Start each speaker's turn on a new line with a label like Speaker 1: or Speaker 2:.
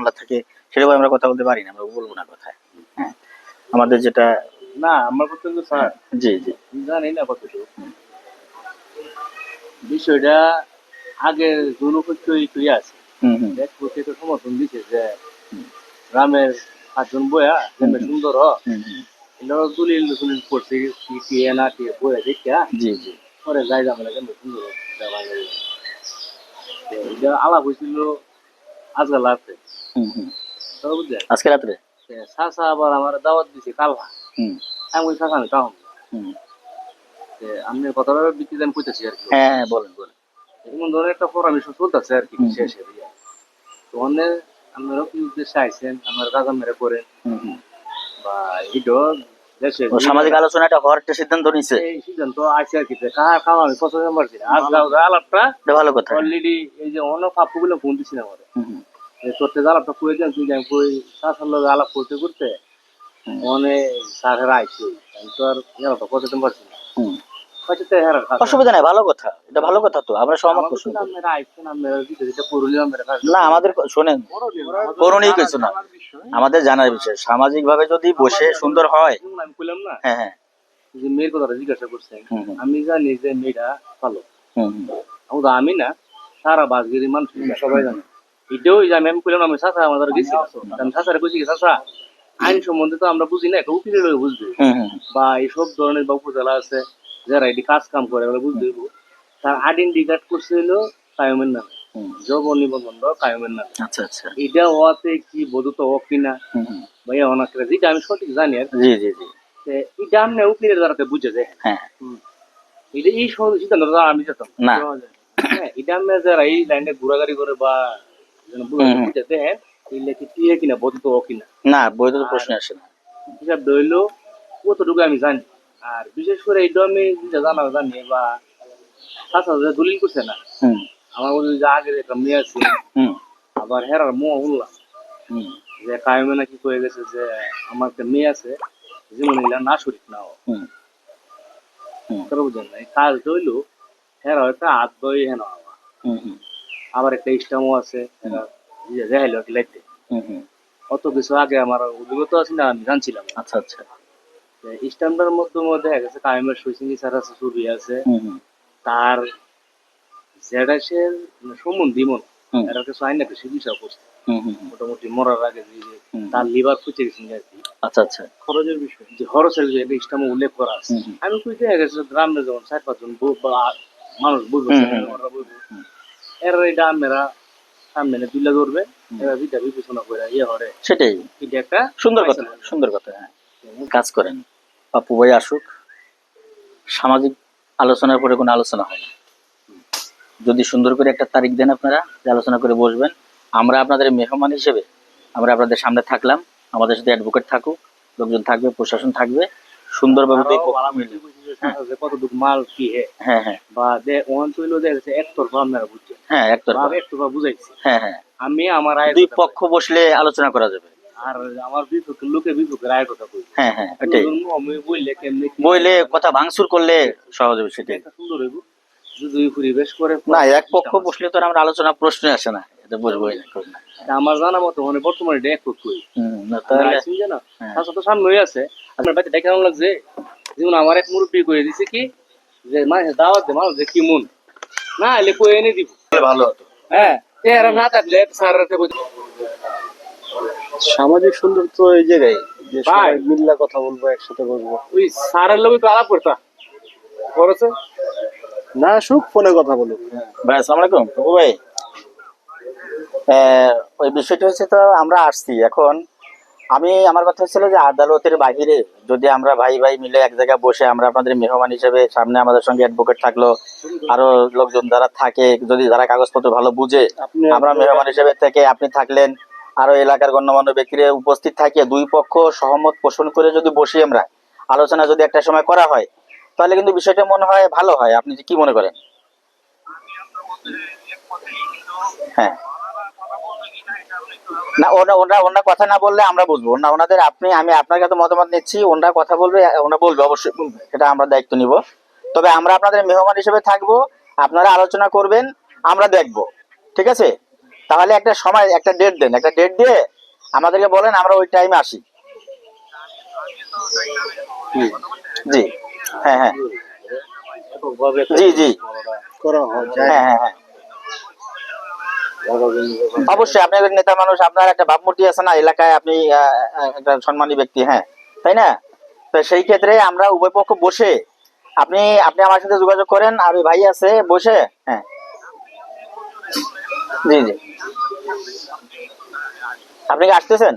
Speaker 1: মামলা থাকে, সেটাও আমরা কথা বলতে পারি না, আমরা বলবো না কথায়। হ্যাঁ, আমাদের যেটা
Speaker 2: না আমার কথা তো স্যার
Speaker 1: জি জি
Speaker 2: জানি না কতটুকু বিষয়টা আগে জনপক্ষই আছে এক পক্ষে তো সমর্থন দিছে যে গ্রামের 5 জন বয়া গ্রামের সুন্দর এটা দলিল দলিল করছে কি না কি বয়া দেখা
Speaker 1: জি জি
Speaker 2: পরে যাই যাবে না গ্রামের সুন্দর এটা আলাপ হয়েছিল আজকাল রাতে বুঝলেন
Speaker 1: আজকে রাত্রে
Speaker 2: চাষা আবার আমার দাওয়াত দিছে কালভা আমি ওই চাষা আমি কাহম আপনার কথাটা বিক্রি দাম কইতেছি আর কি।
Speaker 1: হ্যাঁ হ্যাঁ বলেন বলেন।
Speaker 2: এমন ধরনের একটা পরামর্শ চলতেছে আর কি শেষে তো অনেক আপনারা কি উদ্দেশ্যে আইছেন আপনারা কাজ মেরে করেন বা এইটাও দেশে
Speaker 1: সামাজিক আলোচনাটা হওয়ার একটা সিদ্ধান্ত নিছে,
Speaker 2: এই সিদ্ধান্ত আছে আর কি কার কাম আমি পছন্দ পারছি না আজ আলাপটা
Speaker 1: ভালো কথা।
Speaker 2: অলরেডি এই যে অন্য পাপ্পুগুলো ফোন দিছি না আমার তোরতে আলাপটা করে দেন তুই আমি কই সাসার লোক আলাপ করতে করতে অনেক স্যারেরা আইছে আমি তো আর আলাপটা করতে পারছি না।
Speaker 1: অসুবিধা নাই, ভালো কথা, এটা ভালো কথা, তো আমরা সহমত করছি না। আমাদের শোনেন করণীয় কিছু না, আমাদের জানার বিষয় সামাজিক ভাবে যদি বসে সুন্দর হয়। হ্যাঁ হ্যাঁ
Speaker 2: যে মেয়ের কথাটা জিজ্ঞাসা করছেন আমি জানি যে মেয়েটা ভালো আমি না সারা বাসগিরি মানুষ সবাই জানে এটাও আমি কইলাম আমি চাষা আমাদের গেছি আমি চাষারে কইছি চাষা আইন সম্বন্ধে তো আমরা বুঝি না একটা উকিলের বুঝবে বা এইসব ধরনের বা উপজেলা আছে যারা এটি কাজ কাম করে আমরা বুঝতে হইব তার আইডেন্টি কার্ড করছে হলো কায়মের নামে জব নিবন্ধন কায়মের নামে।
Speaker 1: আচ্ছা আচ্ছা
Speaker 2: এটা হওয়াতে কি বধুত হোক কিনা ভাইয়া অনেক যেটা আমি সঠিক জানি আর
Speaker 1: জি জি জি
Speaker 2: এটা আমি উকিলের দ্বারাতে বুঝে যায়।
Speaker 1: হ্যাঁ
Speaker 2: এটা এই সিদ্ধান্ত আমি যেতাম
Speaker 1: না
Speaker 2: হ্যাঁ এটা আমি যারা এই লাইনে ঘোরাঘুরি করে বা বুঝে দেখেন এই লেখি টিয়ে কিনা বধুত হোক কিনা
Speaker 1: না বৈধ প্রশ্ন আসে না
Speaker 2: হিসাব ধরলো কতটুকু আমি জানি আর বিশেষ করে এইটা আমি জানা জানি বা সাথে দলিল করছে না আমার বলছে যে আগের একটা মেয়ে আছে আবার হেরার মোয়া উঠলাম যে কায়মে নাকি কয়ে গেছে যে আমার একটা মেয়ে আছে যেমন এগুলা না শরীর না বুঝলেন না কাজ হইলো হেরা একটা হাত বই হেন আবার একটা ইস্টামও আছে দেখাইলো আর কি লাইতে অত কিছু আগে আমার অভিজ্ঞতা আছে না আমি জানছিলাম।
Speaker 1: আচ্ছা আচ্ছা
Speaker 2: স্ট্যান্ডার মধ্যে দেখা গেছে কায়েমের সুইসিং স্যার আছে ছবি আছে তার জেডাসের সম্বন্ধী মন এর কিছু আইন একটা চিকিৎসা করছে মোটামুটি মরার আগে তার লিভার ফুটে গেছে আর কি।
Speaker 1: আচ্ছা আচ্ছা
Speaker 2: খরচের বিষয় যে খরচের বিষয় এটা ইসলামে উল্লেখ করা আছে আমি কই দেখা গেছে গ্রামে যখন 4-5 জন মানুষ বুঝবে এর এটা আমরা সামনে তুলে ধরবে এরা যেটা বিবেচনা করে ইয়ে হরে
Speaker 1: সেটাই
Speaker 2: এটা একটা
Speaker 1: সুন্দর কথা সুন্দর কথা। হ্যাঁ কাজ করেন পাপ্পু ভাই আসুক, সামাজিক আলোচনার পরে কোনো আলোচনা হয় না, যদি সুন্দর করে একটা তারিখ দেন আপনারা যে আলোচনা করে বসবেন, আমরা আপনাদের মেহমান হিসেবে আমরা আপনাদের সামনে থাকলাম, আমাদের সাথে অ্যাডভোকেট থাকুক, লোকজন থাকবে, প্রশাসন থাকবে, সুন্দরভাবে
Speaker 2: কতটুকু মাল কি হ্যাঁ হ্যাঁ বা ওয়ান তুইলো দেখছে একতরফা আপনারা বুঝছেন হ্যাঁ একতরফা বুঝাইছি হ্যাঁ হ্যাঁ আমি আমার
Speaker 1: দুই পক্ষ বসলে আলোচনা করা যাবে
Speaker 2: আর আমার বিপক্ষে লোকে বিপক্ষে রায়ের কথা বলি
Speaker 1: হ্যাঁ হ্যাঁ এটাই
Speaker 2: আমি বললে কেমনি
Speaker 1: বইলে কথা ভাঙচুর করলে সহজ হবে, সেটাই
Speaker 2: সুন্দর হইব যদি পরিবেশ করে
Speaker 1: না এক পক্ষ বসলে তো আমরা আলোচনা প্রশ্ন আসে না, এটা বুঝবোই না।
Speaker 2: আমার জানা মতো মানে বর্তমানে এটা এক পক্ষ না তাহলে জানো সাথে তো সামনে হয়ে আছে আপনার বাড়িতে দেখে কেমন লাগছে যেমন আমার এক মুরব্বী করে দিছে কি যে মানুষ দাওয়াত দে মানুষ কি মন না এলে কই এনে দিব
Speaker 1: ভালো হতো
Speaker 2: হ্যাঁ এরা না থাকলে স্যাররাতে
Speaker 3: সামাজিক সৌন্দর্য এই জায়গায় যে সবাই মিল্লা কথা বলবো একসাথে বলবো
Speaker 2: ওই স্যারের লোক তো আলাপ করতা করেছে
Speaker 3: না সুখ ফোনে কথা বলুক।
Speaker 1: ভাই আসসালামু আলাইকুম বাবু ভাই, ওই বিষয়টা হচ্ছে তো আমরা আসছি এখন, আমি আমার কথা হচ্ছিল যে আদালতের বাহিরে যদি আমরা ভাই ভাই মিলে এক জায়গায় বসে আমরা আপনাদের মেহমান হিসেবে সামনে আমাদের সঙ্গে অ্যাডভোকেট থাকলো আরো লোকজন যারা থাকে যদি যারা কাগজপত্র ভালো বুঝে আমরা মেহমান হিসেবে থেকে আপনি থাকলেন আরো এলাকার গণ্যমান্য ব্যক্তিরা উপস্থিত থাকে দুই পক্ষ সহমত পোষণ করে যদি বসি আমরা আলোচনা যদি একটা সময় করা হয় তাহলে কিন্তু বিষয়টা মনে হয় ভালো হয়, আপনি কি মনে করেন? হ্যাঁ না ওনারা কথা না বললে আমরা বুঝবো না ওনাদের, আমি আপনার কাছে মতামত নিচ্ছি, ওনারা কথা বলবে, ওনারা বলবে অবশ্যই বলবে, এটা আমরা দায়িত্ব নিব, তবে আমরা আপনাদের মেহমান হিসেবে থাকবো, আপনারা আলোচনা করবেন, আমরা দেখব, ঠিক আছে? তাহলে একটা সময়, একটা ডেট দেন, একটা ডেট দিয়ে আমাদেরকে বলেন, আমরা ওই টাইমে আসি। জি, হ্যাঁ হ্যাঁ, জি জি,
Speaker 3: করা হয় যায়।
Speaker 1: হ্যাঁ হ্যাঁ হ্যাঁ, অবশ্যই আপনি একজন নেতা মানুষ, আপনার একটা ভাবমূর্তি আছে না এলাকায়, আপনি একটা সম্মানী ব্যক্তি, হ্যাঁ তাই না? তো সেই ক্ষেত্রে আমরা উভয় পক্ষ বসে, আপনি আপনি আমার সাথে যোগাযোগ করেন, আর ওই ভাই আছে বসে, হ্যাঁ জি জি, আপনি কি আসতেছেন?